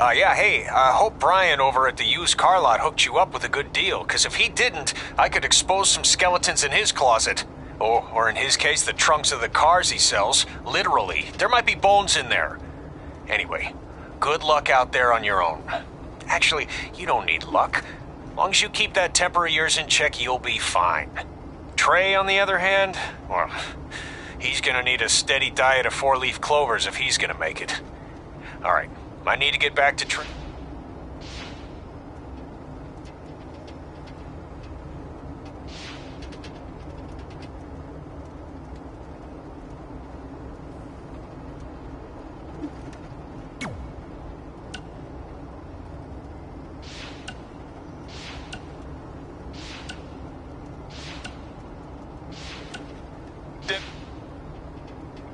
Yeah, hey, I hope Brian over at the used car lot hooked you up with a good deal, because if he didn't, I could expose some skeletons in his closet. Or in his case, the trunks of the cars he sells. Literally, there might be bones in there. Anyway, good luck out there on your own. Actually, you don't need luck. As long as you keep that temper of yours in check, you'll be fine. Trey, on the other hand, well, he's gonna need a steady diet of four-leaf clovers if he's gonna make it. All right, I need to get back to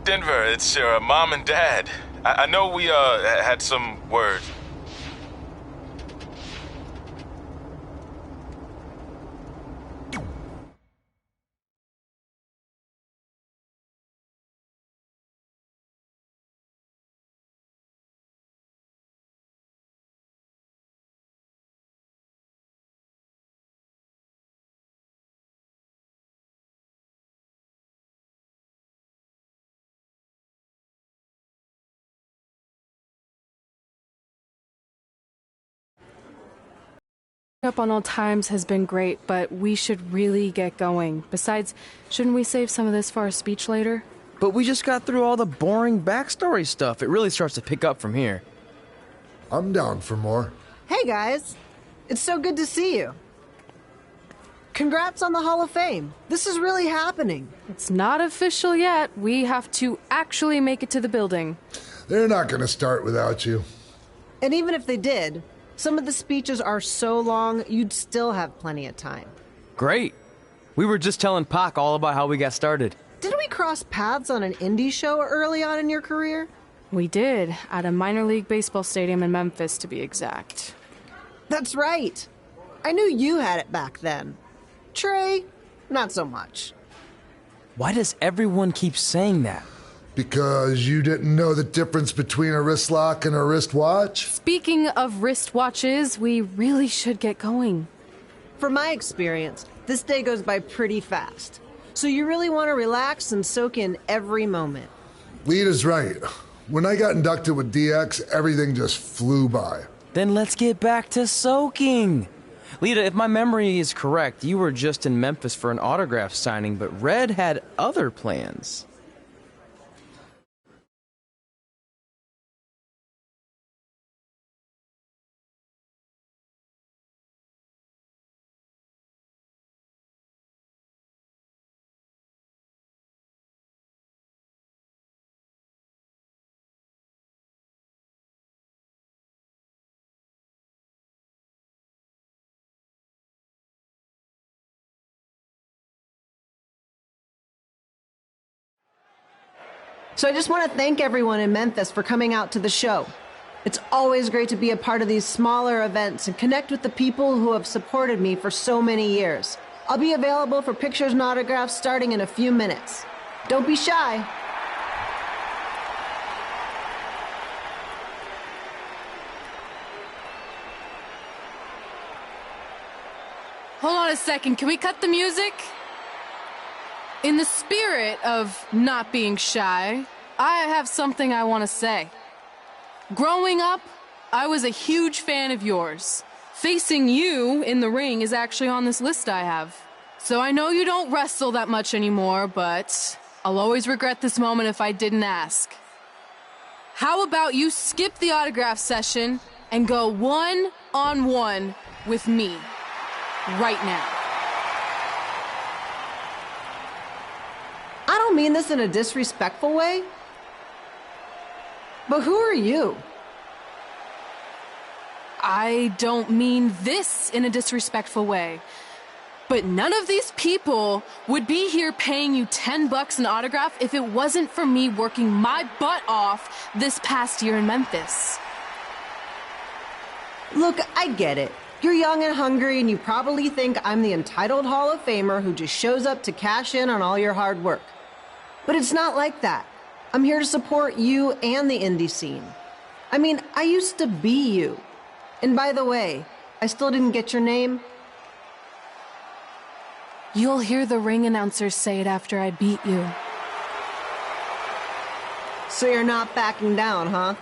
Denver, it's your mom and dad. I know we had some words. Up on old times has been great, but we should really get going. Besides, shouldn't we save some of this for our speech later? But we just got through all the boring backstory stuff. It really starts to pick up from here. I'm down for more. Hey guys, it's so good to see you. Congrats on the Hall of Fame. This is really happening. It's not official yet. We have to actually make it to the building. They're not going to start without you. And even if they did, some of the speeches are so long, you'd still have plenty of time. Great. We were just telling Pac all about how we got started. Didn't we cross paths on an indie show early on in your career? We did, at a minor league baseball stadium in Memphis, to be exact. That's right. I knew you had it back then. Trey, not so much. Why does everyone keep saying that? Because you didn't know the difference between a wrist lock and a wristwatch? Speaking of wristwatches, we really should get going. From my experience, this day goes by pretty fast. So you really want to relax and soak in every moment. Lita's right. When I got inducted with DX, everything just flew by. Then let's get back to soaking. Lita, if my memory is correct, you were just in Memphis for an autograph signing, but Red had other plans. So I just want to thank everyone in Memphis for coming out to the show. It's always great to be a part of these smaller events and connect with the people who have supported me for so many years. I'll be available for pictures and autographs starting in a few minutes. Don't be shy. Hold on a second, can we cut the music? In the spirit of not being shy, I have something I want to say. Growing up, I was a huge fan of yours. Facing you in the ring is actually on this list I have. So I know you don't wrestle that much anymore, but I'll always regret this moment if I didn't ask. How about you skip the autograph session and go one-on-one with me right now? I don't mean this in a disrespectful way, but who are you? I don't mean this in a disrespectful way, but none of these people would be here paying you $10 an autograph if it wasn't for me working my butt off this past year in Memphis. Look, I get it. You're young and hungry, and you probably think I'm the entitled Hall of Famer who just shows up to cash in on all your hard work. But it's not like that. I'm here to support you and the indie scene. I mean, I used to be you. And by the way, I still didn't get your name. You'll hear the ring announcers say it after I beat you. So you're not backing down, huh?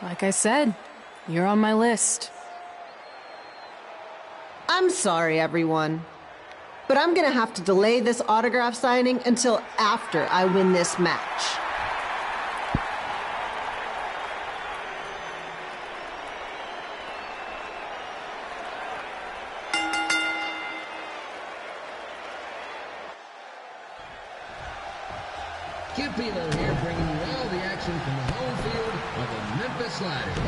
Like I said, you're on my list. I'm sorry, everyone. But I'm gonna have to delay this autograph signing until after I win this match. Kip Elo here, bringing you all the action from the home field of the Memphis Sliders.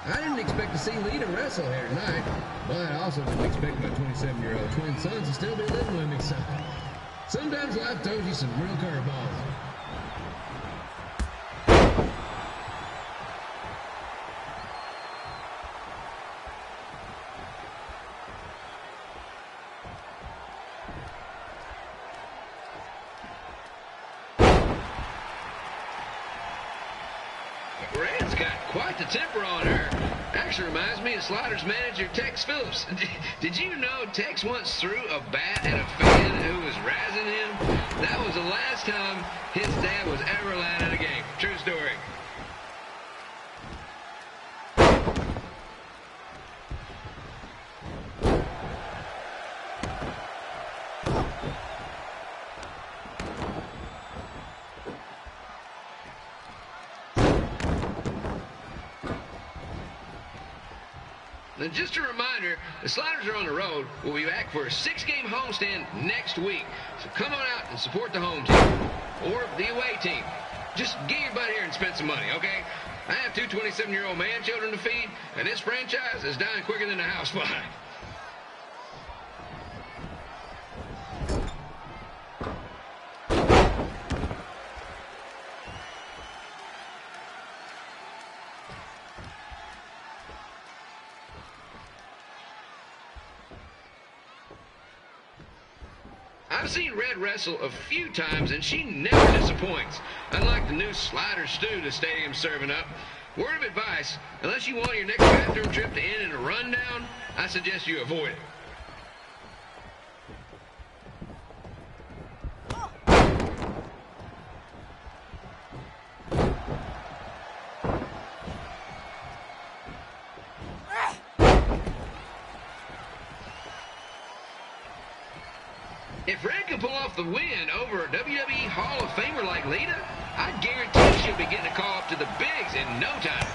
I didn't expect to see Lita wrestle here tonight, but I also didn't expect my 27-year-old twin sons to still be living with me, so sometimes life throws you some real curveballs. Red's got quite the temper on her. Actually reminds me of Sliders manager Tex Phillips. Did you know Tex once threw a bat at a fan who was razzing him? That was the last time his dad was ever allowed in a game. True story. Now, just a reminder, the Sliders are on the road. We'll be back for a 6-game homestand next week. So come on out and support the home team or the away team. Just get your butt here and spend some money, okay? I have 2 27-year-old man children to feed, and this franchise is dying quicker than a house fly. I've seen Red wrestle a few times, and she never disappoints. Unlike the new slider stew the stadium's serving up. Word of advice, unless you want your next bathroom trip to end in a rundown, I suggest you avoid it. If Red can pull off the win over a WWE Hall of Famer like Lita, I guarantee she'll be getting a call up to the bigs in no time.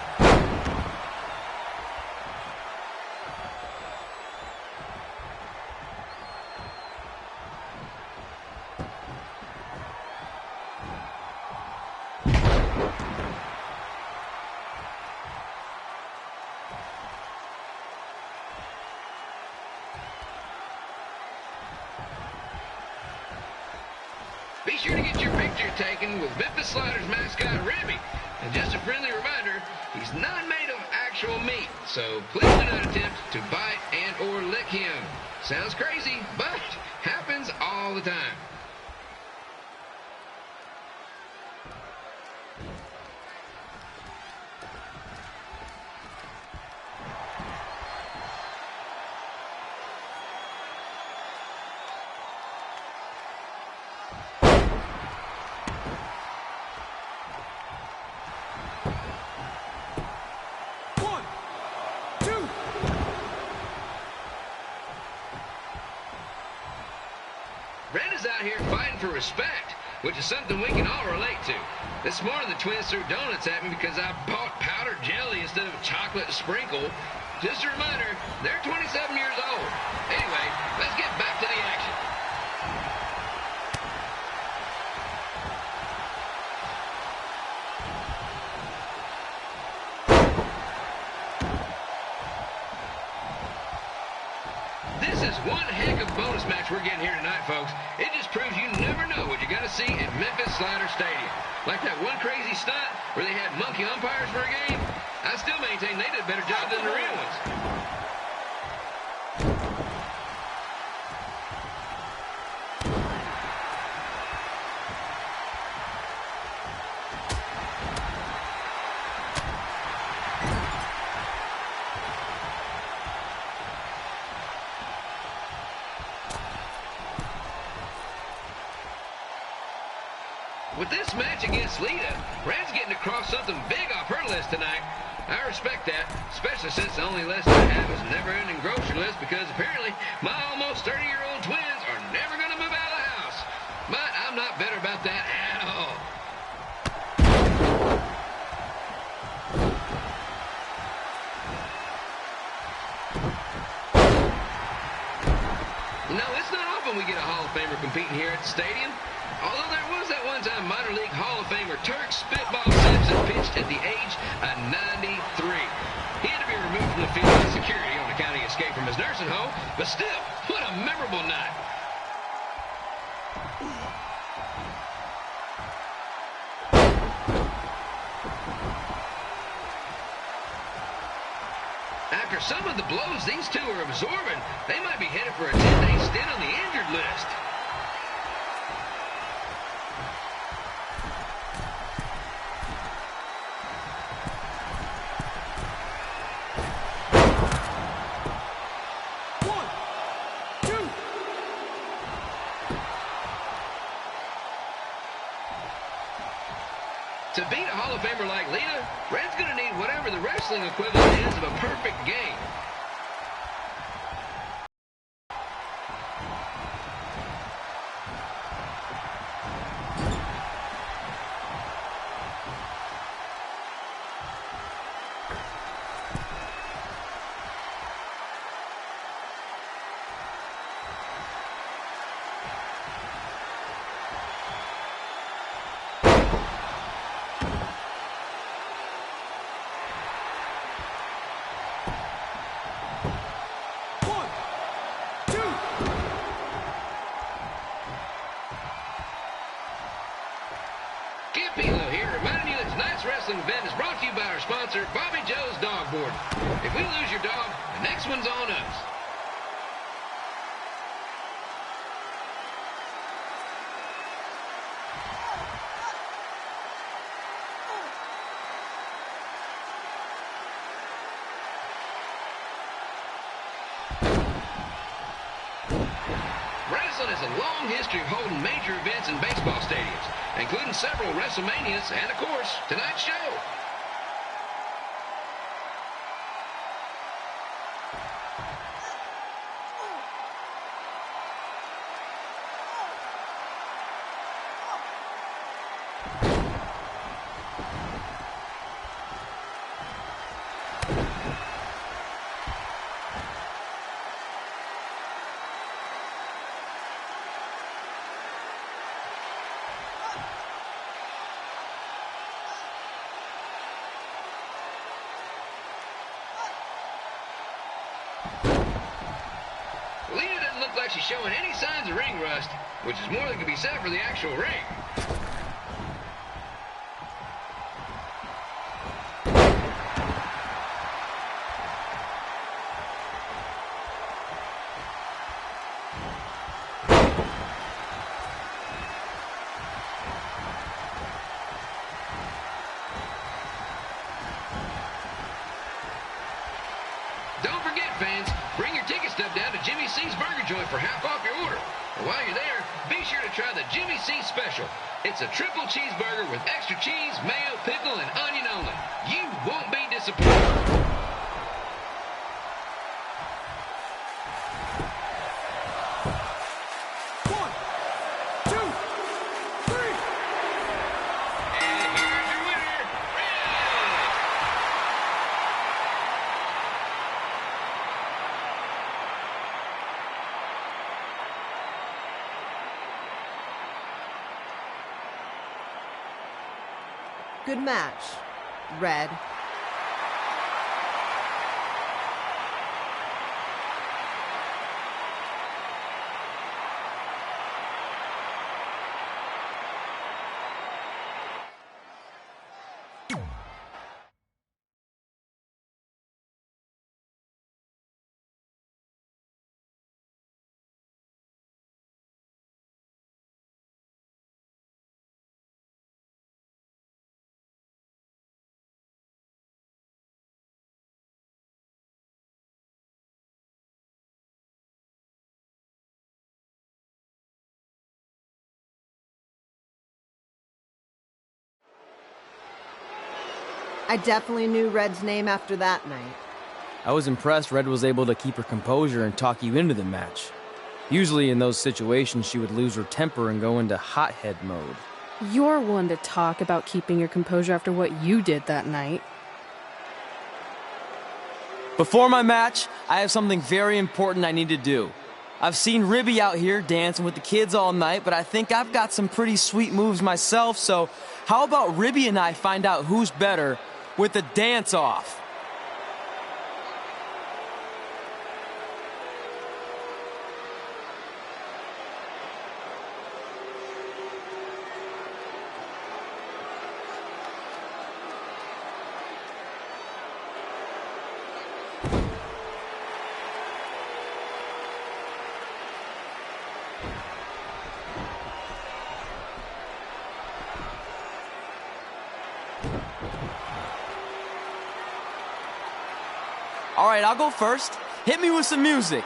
Be sure to get your picture taken with Memphis Sliders mascot Remy. And just a friendly reminder, he's not made of actual meat, so please do not attempt to bite and or lick him. Sounds crazy, but happens all the time. Red is out here fighting for respect, which is something we can all relate to. This morning, the twins threw donuts at me because I bought powdered jelly instead of chocolate sprinkle. Just a reminder, they're 27 years old. Anyway, let's get back to the action. This is one heck of a bonus match we're getting here tonight, folks. It just proves you never know what you're going to to see in Memphis Slider Stadium. Like that one crazy stunt where they had monkey umpires for a game. I still maintain they did a better job than the real ones. With this match against Lita, Red's getting across something big off her list tonight. I respect that, especially since the only list I have is a never-ending grocery list because apparently my almost 30-year-old twins are never going to move out of the house. But I'm not bitter about that at all. You know, it's not often we get a Hall of Famer competing here at the stadium. Although there was that one-time minor league Hall of Famer Turk Spitball Simpson pitched at the age of 93. He had to be removed from the field by security on account of escape from his nursing home, but still, what a memorable night. After some of the blows these two are absorbing, they might be headed for a 10-day stint on the injured list. To beat a Hall of Famer like Lita, Red's going to need whatever the wrestling equivalent is of a perfect game. Wrestling event is brought to you by our sponsor, Bobby Joe's Dog Board. If we lose your dog, the next one's on us. Wrestling has a long history of holding major events in baseball stadiums, including several WrestleManias and, of course, tonight's show. Lita doesn't look like she's showing any signs of ring rust, which is more than can be said for the actual ring. Don't forget, fans, bring your ticket stub down to Jimmy C's Burger Joint for half off your order. And while you're there, be sure to try the Jimmy C Special. It's a triple cheeseburger with extra cheese, mayo, pickle, and onion only. You won't be disappointed. Good match, Red. I definitely knew Red's name after that night. I was impressed Red was able to keep her composure and talk you into the match. Usually in those situations, she would lose her temper and go into hothead mode. You're one to talk about keeping your composure after what you did that night. Before my match, I have something very important I need to do. I've seen Ribby out here dancing with the kids all night, but I think I've got some pretty sweet moves myself, so how about Ribby and I find out who's better with the dance-off? All right, I'll go first. Hit me with some music.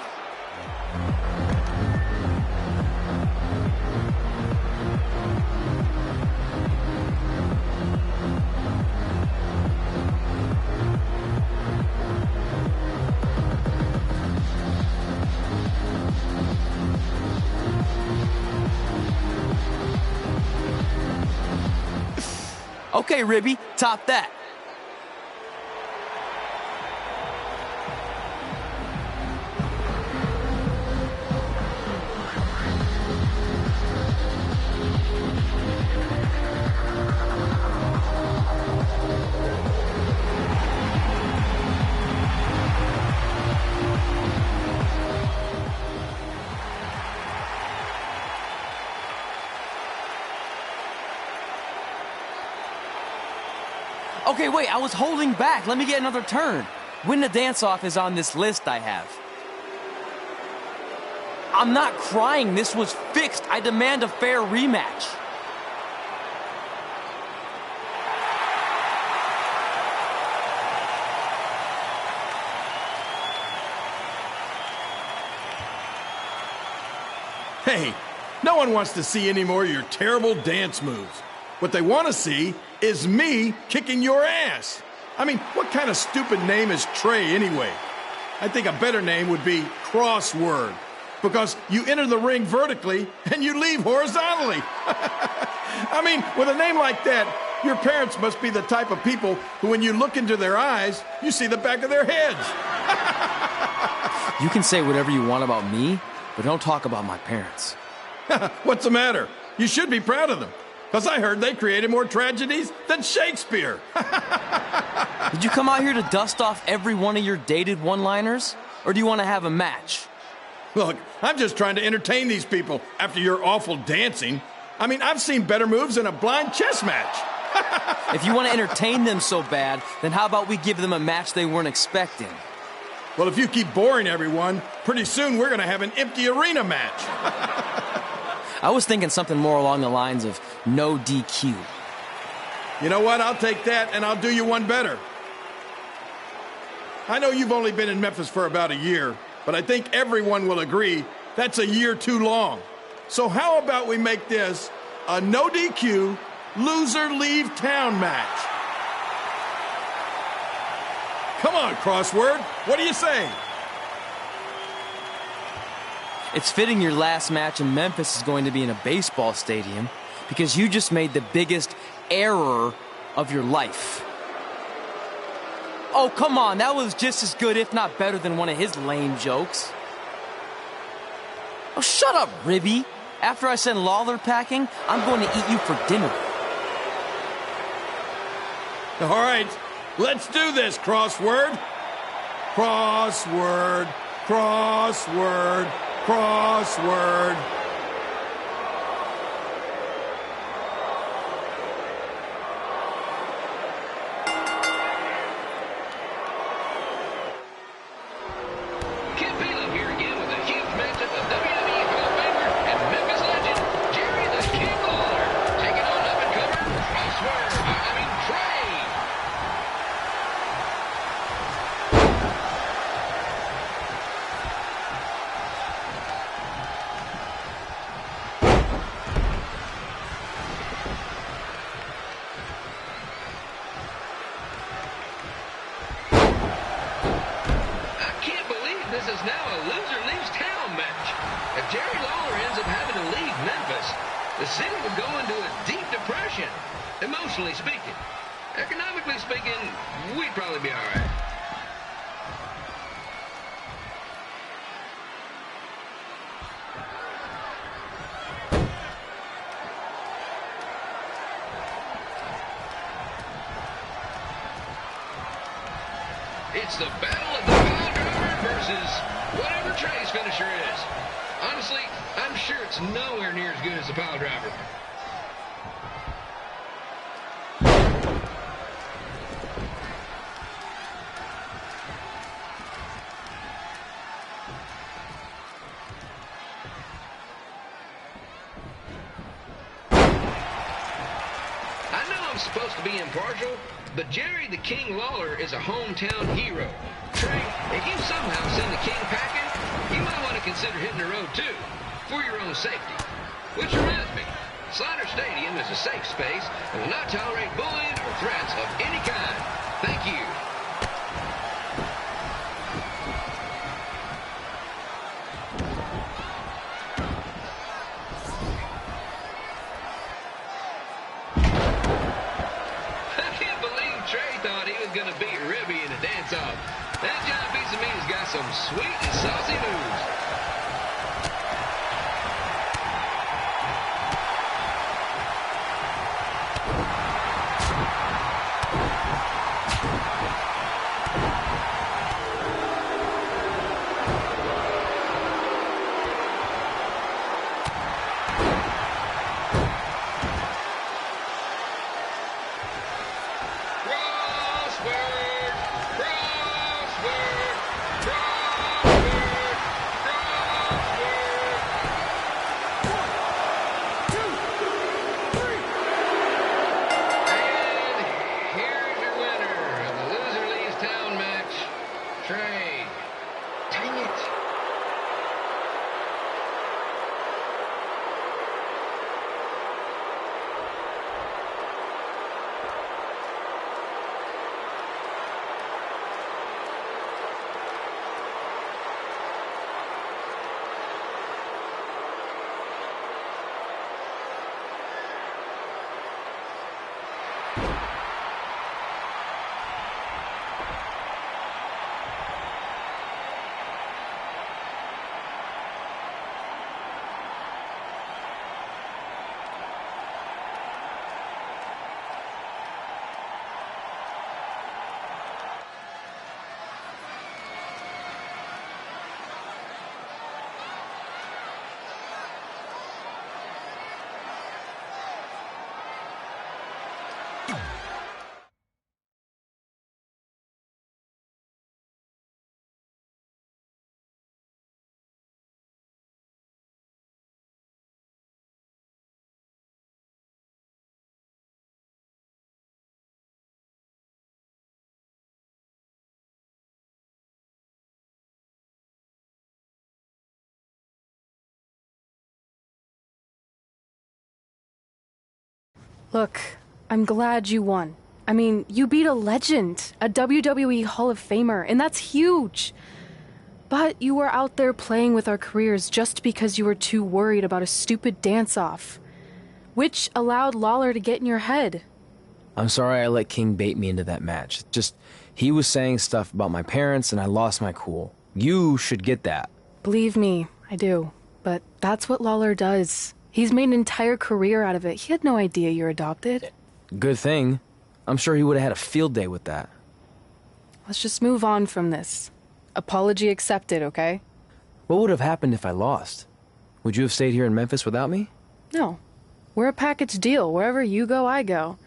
Okay, Ribby, top that. Okay, wait, I was holding back. Let me get another turn. Win the dance-off is on this list I have. I'm not crying. This was fixed. I demand a fair rematch. Hey, no one wants to see any more of your terrible dance moves. What they want to see is me kicking your ass. I mean, what kind of stupid name is Trey anyway? I think a better name would be Crossword, because you enter the ring vertically and you leave horizontally. I mean, with a name like that, your parents must be the type of people who, when you look into their eyes, you see the back of their heads. You can say whatever you want about me, but don't talk about my parents. What's the matter? You should be proud of them. Because I heard they created more tragedies than Shakespeare. Did you come out here to dust off every one of your dated one-liners? Or do you want to have a match? Look, I'm just trying to entertain these people after your awful dancing. I mean, I've seen better moves in a blind chess match. If you want to entertain them so bad, then how about we give them a match they weren't expecting? Well, if you keep boring everyone, pretty soon we're going to have an empty arena match. I was thinking something more along the lines of no DQ. You know what? I'll take that, and I'll do you one better. I know you've only been in Memphis for about a year, but I think everyone will agree that's a year too long. So how about we make this a no DQ, loser leave town match? Come on, Crossword. What do you say? It's fitting your last match in Memphis is going to be in a baseball stadium because you just made the biggest error of your life. Oh, come on. That was just as good, if not better, than one of his lame jokes. Oh, shut up, Ribby. After I send Lawler packing, I'm going to eat you for dinner. All right, let's do this, Crossword. Crossword, crossword. Crossword. this is now a loser leaves town match. If Jerry Lawler ends up having to leave Memphis, the city would go into a deep depression, emotionally speaking. Economically speaking, we'd probably be all right. It's the battle of the pile driver versus whatever Trey's finisher is. Honestly, I'm sure it's nowhere near as good as the pile driver. I know I'm supposed to be impartial, but Jerry the King Lawler is a hometown hero. Trey, if you somehow send the King packing, you might want to consider hitting the road too, for your own safety. Which reminds me, Slaughter Stadium is a safe space and will not tolerate bullying or threats of any kind. Thank you. Gonna beat Ribby in a dance-off. That giant piece of meat has got some sweet and saucy moves. Look, I'm glad you won. I mean, you beat a legend, a WWE Hall of Famer, and that's huge. But you were out there playing with our careers just because you were too worried about a stupid dance-off, which allowed Lawler to get in your head. I'm sorry I let King bait me into that match. Just, he was saying stuff about my parents and I lost my cool. You should get that. Believe me, I do. But that's what Lawler does. He's made an entire career out of it. He had no idea you're adopted. Good thing. I'm sure he would have had a field day with that. Let's just move on from this. Apology accepted, okay? What would have happened if I lost? Would you have stayed here in Memphis without me? No. We're a package deal. Wherever you go, I go.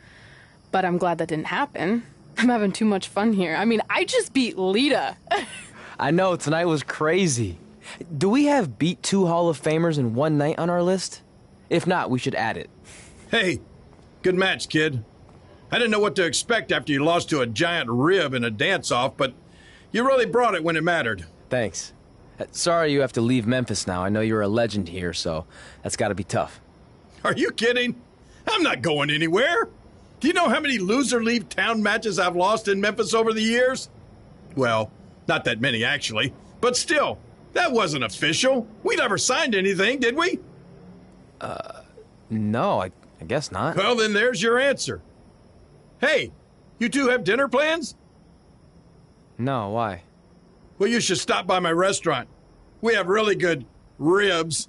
But I'm glad that didn't happen. I'm having too much fun here. I mean, I just beat Lita. I know, tonight was crazy. Do we have beat 2 Hall of Famers in one night on our list? If not, we should add it. Hey, good match, kid. I didn't know what to expect after you lost to a giant rib in a dance-off, but you really brought it when it mattered. Thanks. Sorry you have to leave Memphis now. I know you're a legend here, so that's gotta be tough. Are you kidding? I'm not going anywhere. Do you know how many loser-leave-town matches I've lost in Memphis over the years? Well, not that many, actually, But still, that wasn't official. We never signed anything, did we? No, I guess not. Well, then there's your answer. Hey, you two have dinner plans? No, why? Well, you should stop by my restaurant. We have really good ribs.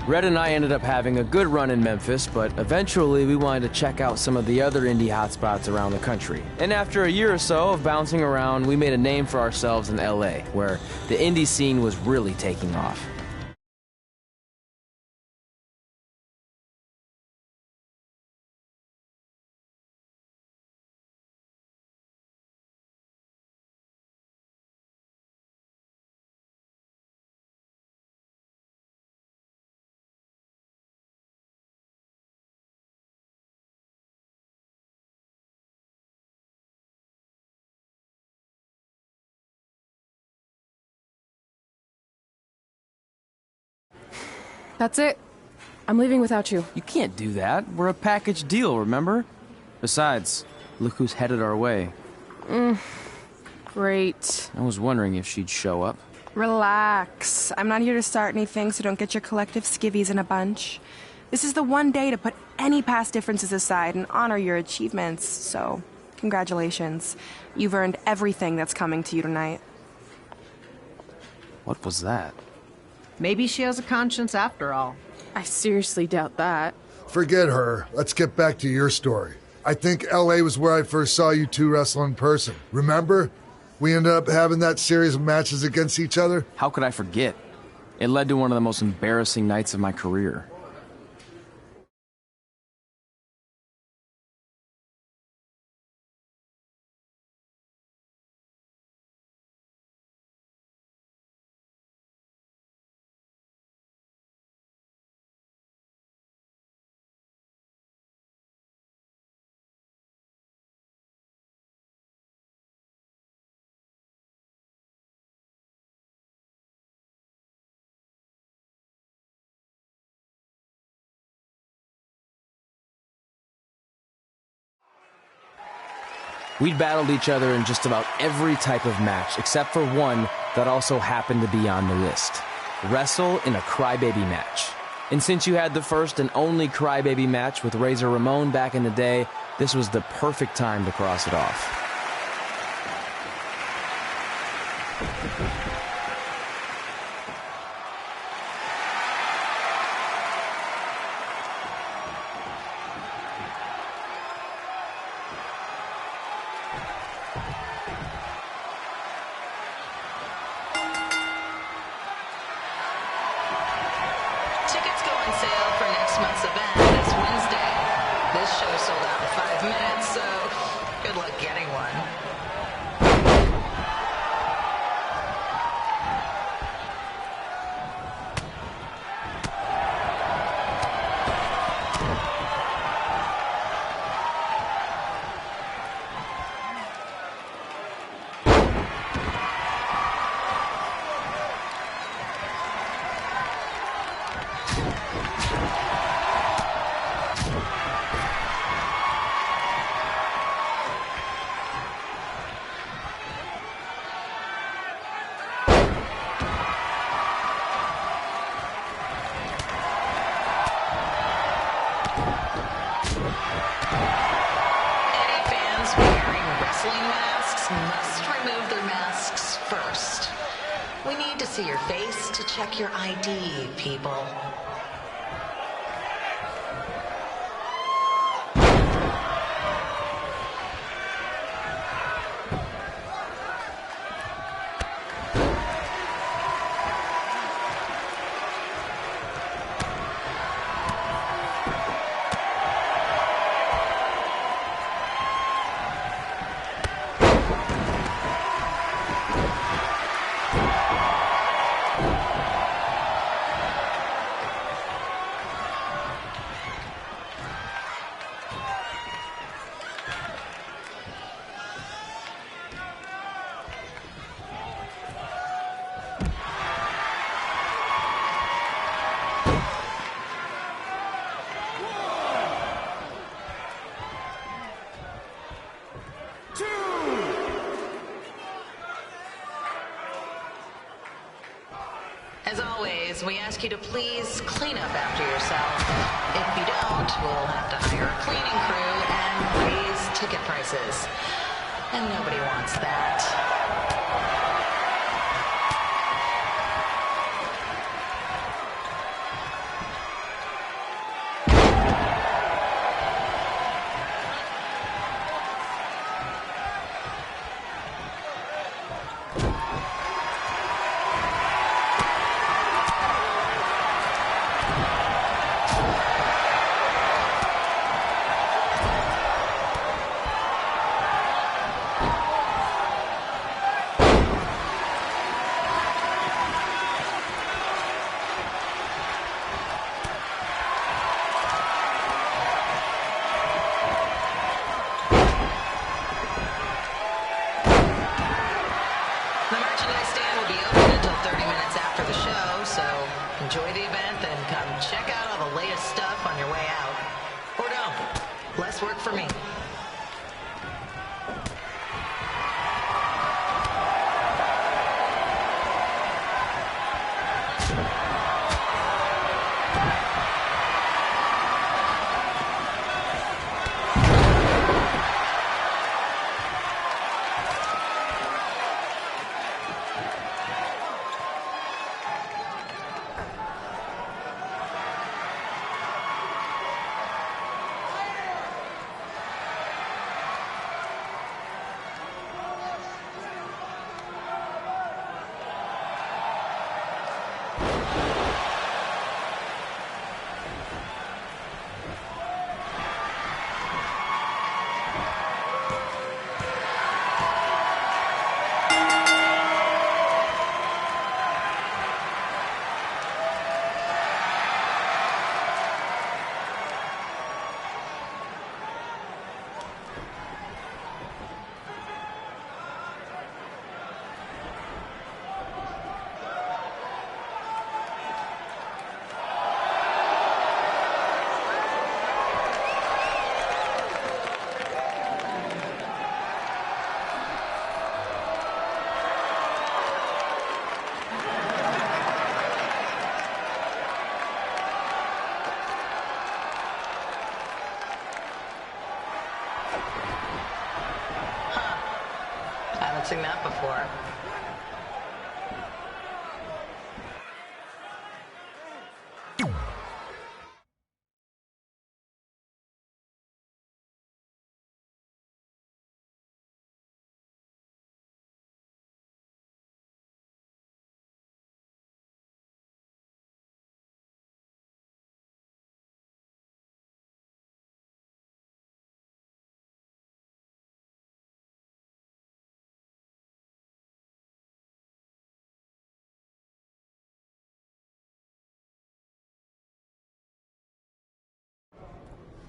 Red and I ended up having a good run in Memphis, but eventually we wanted to check out some of the other indie hotspots around the country. And after a year or so of bouncing around, we made a name for ourselves in LA, where the indie scene was really taking off. That's it. I'm leaving without you. You can't do that. We're a package deal, remember? Besides, look who's headed our way. Great. I was wondering if she'd show up. Relax. I'm not here to start anything, so don't get your collective skivvies in a bunch. This is the one day to put any past differences aside and honor your achievements, so congratulations. You've earned everything that's coming to you tonight. What was that? Maybe she has a conscience after all. I seriously doubt that. Forget her. Let's get back to your story. I think L.A. was where I first saw you two wrestle in person. Remember? We ended up having that series of matches against each other. How could I forget? It led to one of the most embarrassing nights of my career. We'd battled each other in just about every type of match, except for one that also happened to be on the list. Wrestle in a crybaby match. And since you had the first and only crybaby match with Razor Ramon back in the day, this was the perfect time to cross it off. Tickets go on sale for next month's event this Wednesday. This show sold out in 5 minutes, so good luck getting one. Any fans wearing wrestling masks must remove their masks first. We need to see your face to check your ID, people. As always, we ask you to please clean up after yourself. If you don't, we'll have to hire a cleaning crew and raise ticket prices. And nobody wants that. enjoy the event, then come check out all the latest stuff on your way out. Or don't. Less work for me. Seen that before.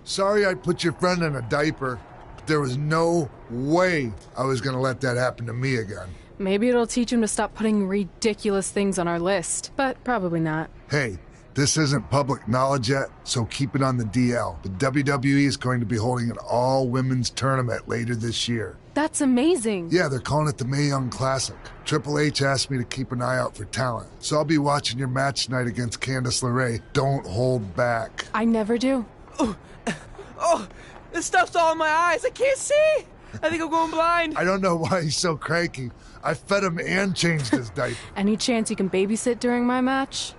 Sorry I put your friend in a diaper, but there was no way I was going to let that happen to me again. Maybe it'll teach him to stop putting ridiculous things on our list, but probably not. Hey, this isn't public knowledge yet, so keep it on the DL. The WWE is going to be holding an all-women's tournament later this year. That's amazing. Yeah, they're calling it the Mae Young Classic. Triple H asked me to keep an eye out for talent, so I'll be watching your match tonight against Candice LeRae. Don't hold back. I never do. Oh, this stuff's all in my eyes. I can't see. I think I'm going blind. I don't know why he's so cranky. I fed him and changed his diaper. Any chance you can babysit during my match?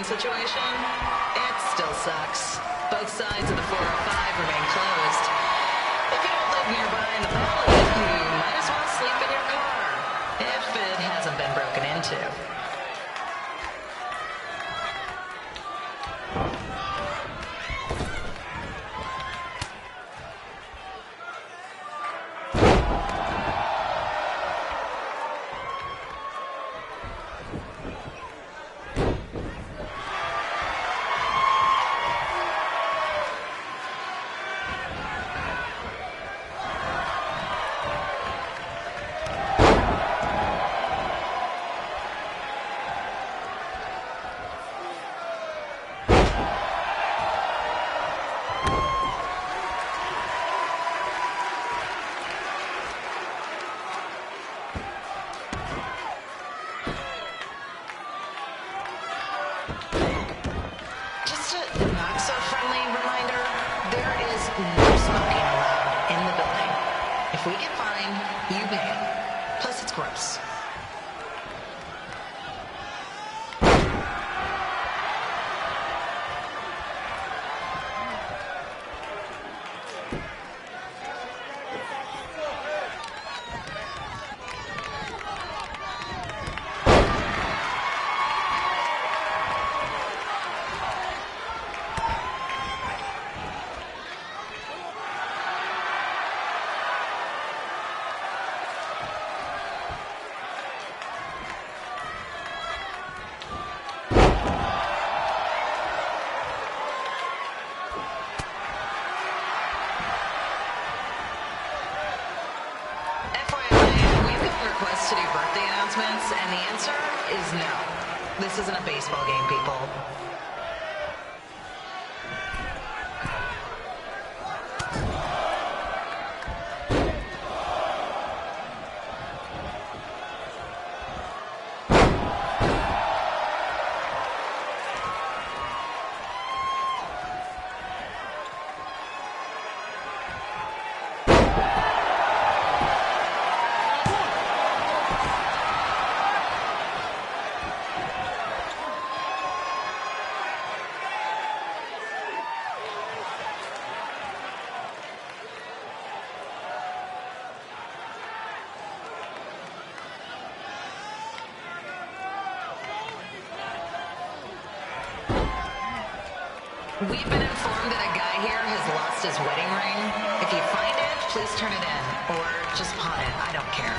situation? It still sucks. Both sides of the 405 remain closed. If you don't live nearby in the valley, you might as well If we get fined, you pay it. Plus, it's gross. To do birthday announcements, and the answer is no. This isn't a baseball game, people. We've been informed that a guy here has lost his wedding ring. If you find it, please turn it in. Or just pawn it. I don't care.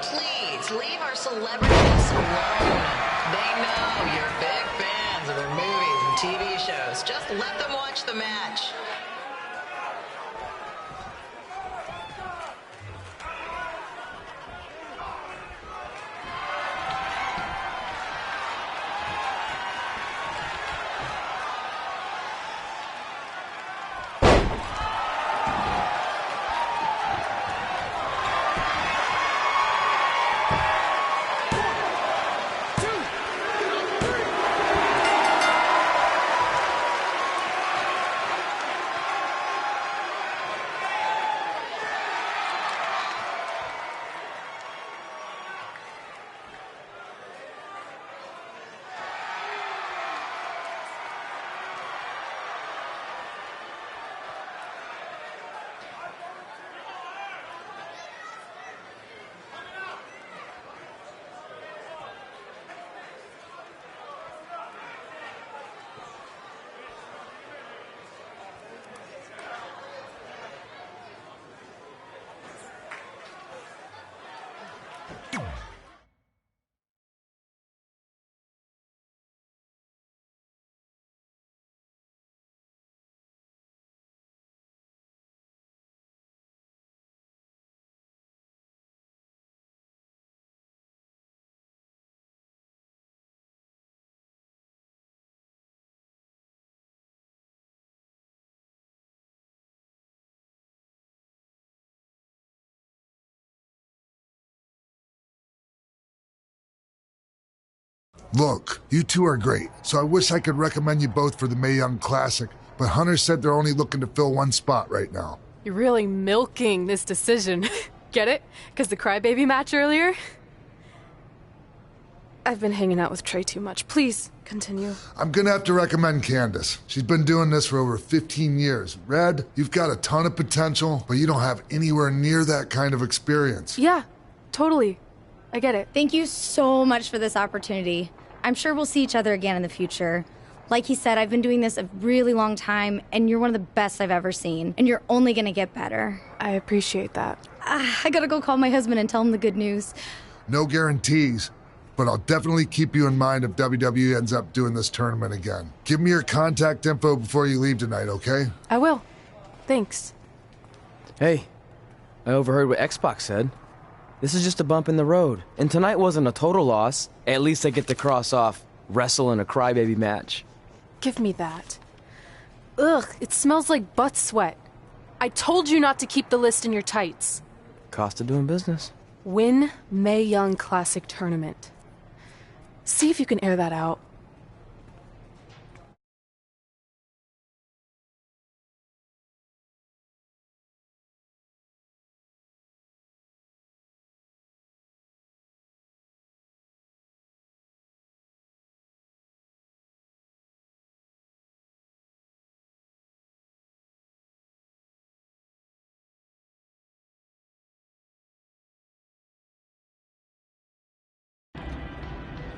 Please leave our celebrities alone. They know you're big fans of their movies and TV shows. Just let them watch the match. Look, you two are great, so I wish I could recommend you both for the Mae Young Classic, but Hunter said they're only looking to fill one spot right now. You're really milking this decision. Get it? Because the crybaby match earlier? I've been hanging out with Trey too much. Please, continue. I'm gonna have to recommend Candace. She's been doing this for over 15 years. Red, you've got a ton of potential, but you don't have anywhere near that kind of experience. Yeah, totally. I get it. Thank you so much for this opportunity. I'm sure we'll see each other again in the future. Like he said, I've been doing this a really long time, and you're one of the best I've ever seen, and you're only gonna get better. I appreciate that. I gotta go call my husband and tell him the good news. No guarantees, but I'll definitely keep you in mind if WWE ends up doing this tournament again. Give me your contact info before you leave tonight, okay? I will. Thanks. Hey, I overheard what Xbox said. This is just a bump in the road. And tonight wasn't a total loss. At least I get to cross off wrestle in a crybaby match. Give me that. Ugh, it smells like butt sweat. I told you not to keep the list in your tights. Cost of doing business. Win Mae Young Classic Tournament. See if you can air that out.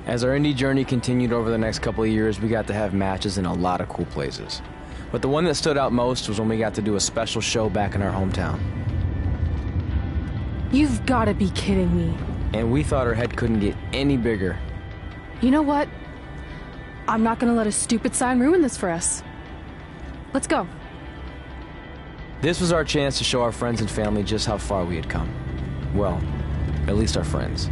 As our indie journey continued over the next couple of years, we got to have matches in a lot of cool places. But the one that stood out most was when we got to do a special show back in our hometown. You've gotta be kidding me. And we thought our head couldn't get any bigger. You know what? I'm not gonna let a stupid sign ruin this for us. Let's go. This was our chance to show our friends and family just how far we had come. Well, at least our friends.